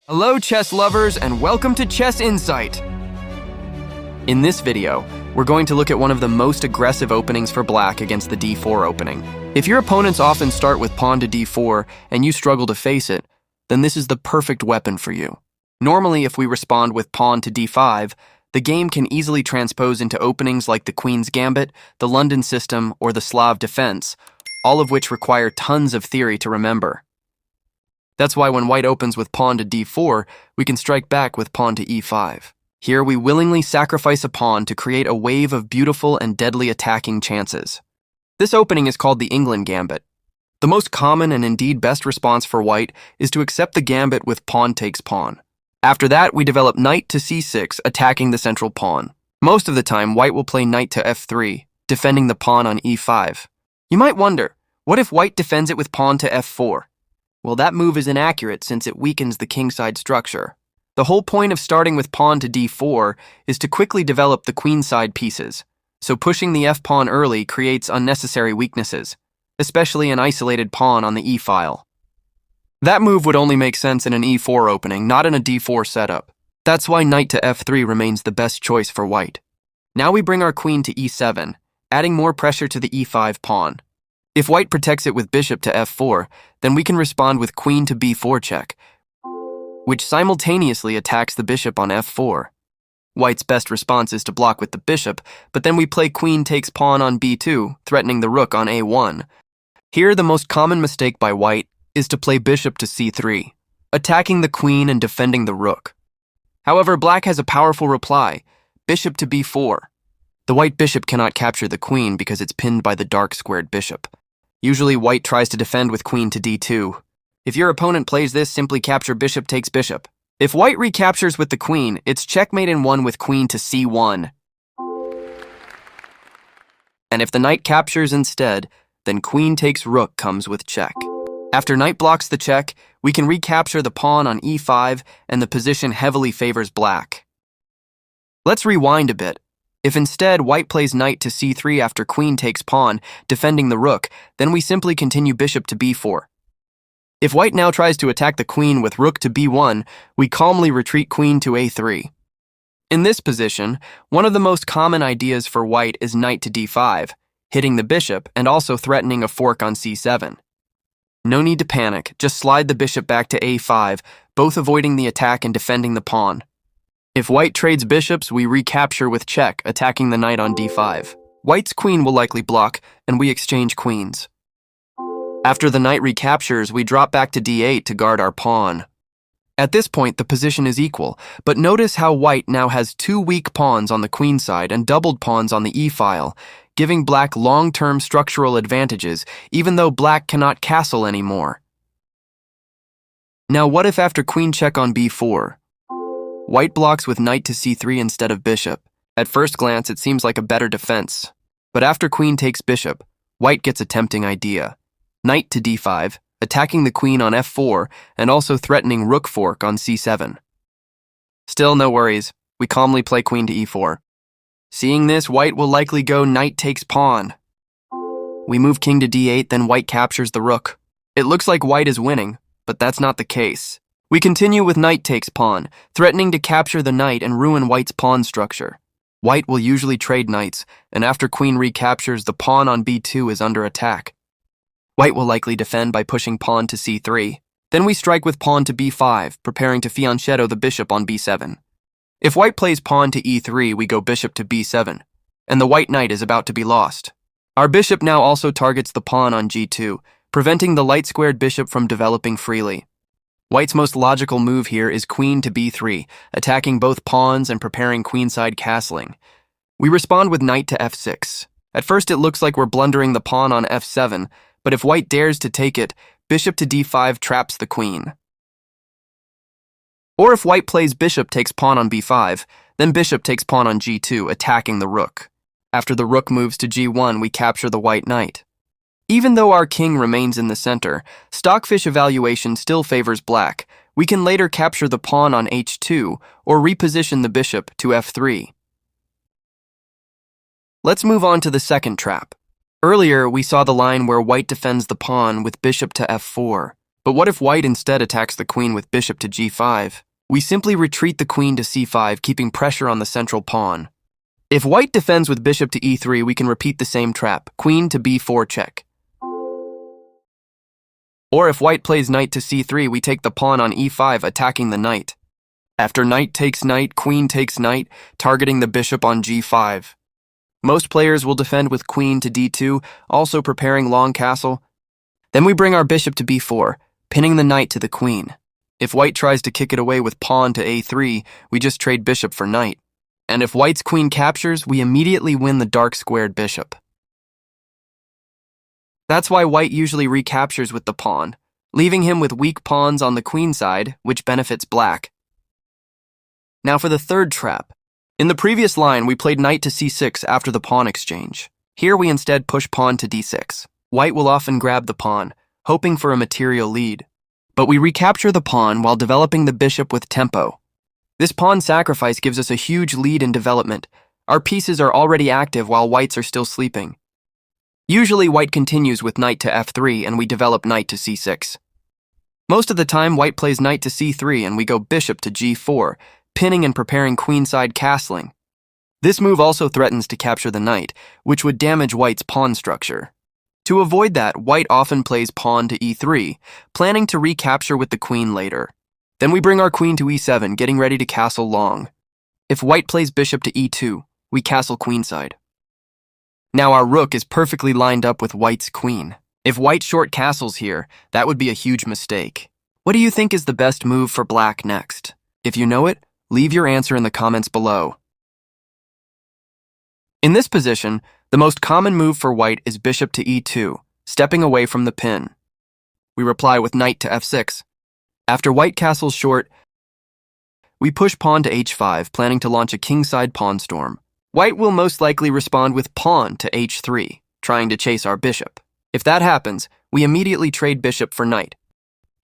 Hello chess lovers and welcome to Chess Insight. In this video, we're going to look at one of the most aggressive openings for black against the d4 opening. If your opponents often start with pawn to d4 and you struggle to face it, then this is the perfect weapon for you. Normally, if we respond with pawn to d5, the game can easily transpose into openings like the Queen's Gambit, the London system, or the Slav defense, all of which require tons of theory to remember. That's why when white opens with pawn to d4, we can strike back with pawn to e5. Here we willingly sacrifice a pawn to create a wave of beautiful and deadly attacking chances. This opening is called the England Gambit. The most common and indeed best response for white is to accept the gambit with pawn takes pawn. After that, we develop knight to c6, attacking the central pawn. Most of the time, white will play knight to f3, defending the pawn on e5. You might wonder, what if white defends it with pawn to f4? Well, that move is inaccurate since it weakens the kingside structure. The whole point of starting with pawn to d4 is to quickly develop the queenside pieces, so pushing the f-pawn early creates unnecessary weaknesses, especially an isolated pawn on the e-file. That move would only make sense in an e4 opening, not in a d4 setup. That's why knight to f3 remains the best choice for white. Now we bring our queen to e7, adding more pressure to the e5 pawn. If white protects it with bishop to f4, then we can respond with queen to b4 check, which simultaneously attacks the bishop on f4. White's best response is to block with the bishop, but then we play queen takes pawn on b2, threatening the rook on a1. Here, the most common mistake by white is to play bishop to c3, attacking the queen and defending the rook. However, black has a powerful reply, bishop to b4. The white bishop cannot capture the queen because it's pinned by the dark squared bishop. Usually, white tries to defend with queen to d2. If your opponent plays this, simply capture bishop takes bishop. If white recaptures with the queen, it's checkmate in one with queen to c1. And if the knight captures instead, then queen takes rook comes with check. After knight blocks the check, we can recapture the pawn on e5, and the position heavily favors black. Let's rewind a bit. If instead white plays knight to c3 after queen takes pawn, defending the rook, then we simply continue bishop to b4. If white now tries to attack the queen with rook to b1, we calmly retreat queen to a3. In this position, one of the most common ideas for white is knight to d5, hitting the bishop and also threatening a fork on c7. No need to panic, just slide the bishop back to a5, both avoiding the attack and defending the pawn. If white trades bishops, we recapture with check, attacking the knight on d5. White's queen will likely block, and we exchange queens. After the knight recaptures, we drop back to d8 to guard our pawn. At this point, the position is equal, but notice how white now has two weak pawns on the queen side and doubled pawns on the e-file, giving black long-term structural advantages, even though black cannot castle anymore. Now what if after queen check on b4? White blocks with knight to c3 instead of bishop. At first glance, it seems like a better defense. But after queen takes bishop, white gets a tempting idea. Knight to d5, attacking the queen on f4, and also threatening rook fork on c7. Still no worries, we calmly play queen to e4. Seeing this, white will likely go knight takes pawn. We move king to d8, then white captures the rook. It looks like white is winning, but that's not the case. We continue with knight takes pawn, threatening to capture the knight and ruin white's pawn structure. White will usually trade knights, and after queen recaptures, the pawn on b2 is under attack. White will likely defend by pushing pawn to c3. Then we strike with pawn to b5, preparing to fianchetto the bishop on b7. If white plays pawn to e3, we go bishop to b7, and the white knight is about to be lost. Our bishop now also targets the pawn on g2, preventing the light-squared bishop from developing freely. White's most logical move here is queen to b3, attacking both pawns and preparing queenside castling. We respond with knight to f6. At first it looks like we're blundering the pawn on f7, but if white dares to take it, bishop to d5 traps the queen. Or if white plays bishop takes pawn on b5, then bishop takes pawn on g2, attacking the rook. After the rook moves to g1, we capture the white knight. Even though our king remains in the center, stockfish evaluation still favors black. We can later capture the pawn on h2 or reposition the bishop to f3. Let's move on to the second trap. Earlier, we saw the line where white defends the pawn with bishop to f4, But what if white instead attacks the queen with bishop to g5? We simply retreat the queen to c5, keeping pressure on the central pawn. If white defends with bishop to e3, we can repeat the same trap, queen to b4 check. Or if white plays knight to c3, we take the pawn on e5, attacking the knight. After knight takes knight, queen takes knight, targeting the bishop on g5. Most players will defend with queen to d2, also preparing long castle. Then we bring our bishop to b4, pinning the knight to the queen. If white tries to kick it away with pawn to a3, we just trade bishop for knight. And if white's queen captures, we immediately win the dark squared bishop. That's why white usually recaptures with the pawn, leaving him with weak pawns on the queen side, which benefits black. Now for the third trap. In the previous line, we played knight to c6 after the pawn exchange. Here we instead push pawn to d6. White will often grab the pawn, hoping for a material lead. But we recapture the pawn while developing the bishop with tempo. This pawn sacrifice gives us a huge lead in development. Our pieces are already active while whites are still sleeping. Usually white continues with knight to f3 and we develop knight to c6. Most of the time white plays knight to c3 and we go bishop to g4, pinning and preparing queenside castling. This move also threatens to capture the knight, which would damage white's pawn structure. To avoid that, white often plays pawn to e3, planning to recapture with the queen later. Then we bring our queen to e7, getting ready to castle long. If white plays bishop to e2, we castle queenside. Now our rook is perfectly lined up with white's queen. If white short castles here, that would be a huge mistake. What do you think is the best move for black next? If you know it, leave your answer in the comments below. In this position, the most common move for white is bishop to e2, stepping away from the pin. We reply with knight to f6. After white castles short, we push pawn to h5, planning to launch a kingside pawn storm. White will most likely respond with pawn to h3, trying to chase our bishop. If that happens, we immediately trade bishop for knight.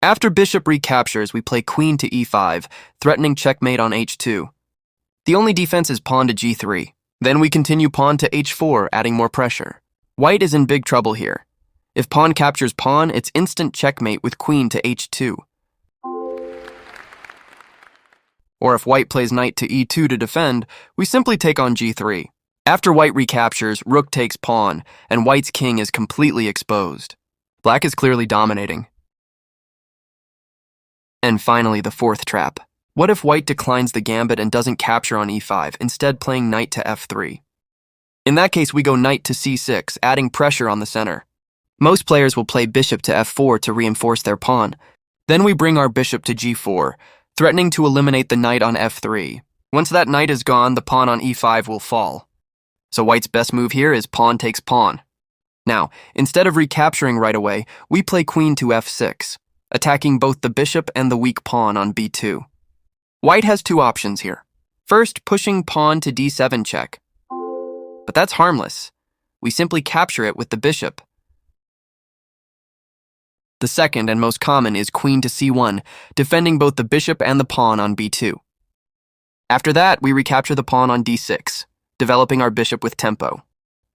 After bishop recaptures, we play queen to e5, threatening checkmate on h2. The only defense is pawn to g3. Then we continue pawn to h4, adding more pressure. White is in big trouble here. If pawn captures pawn, it's instant checkmate with queen to h2. Or if white plays knight to e2 to defend, we simply take on g3. After white recaptures, rook takes pawn, and white's king is completely exposed. Black is clearly dominating. And finally, the fourth trap. What if white declines the gambit and doesn't capture on e5, instead playing knight to f3? In that case, we go knight to c6, adding pressure on the center. Most players will play bishop to f4 to reinforce their pawn. Then we bring our bishop to g4, threatening to eliminate the knight on f3. Once that knight is gone, the pawn on e5 will fall. So white's best move here is pawn takes pawn. Now, instead of recapturing right away, we play queen to f6, attacking both the bishop and the weak pawn on b2. White has two options here. First, pushing pawn to d7 check. But that's harmless. We simply capture it with the bishop. The second and most common is queen to c1, defending both the bishop and the pawn on b2. After that, we recapture the pawn on d6, developing our bishop with tempo.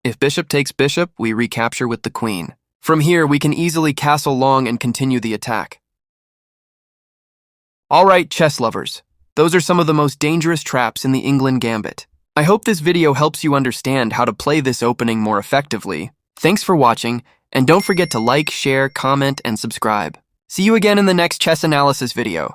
If bishop takes bishop, we recapture with the queen. From here, we can easily castle long and continue the attack. Alright, chess lovers. Those are some of the most dangerous traps in the England Gambit. I hope this video helps you understand how to play this opening more effectively. Thanks for watching, and don't forget to like, share, comment, and subscribe. See you again in the next chess analysis video.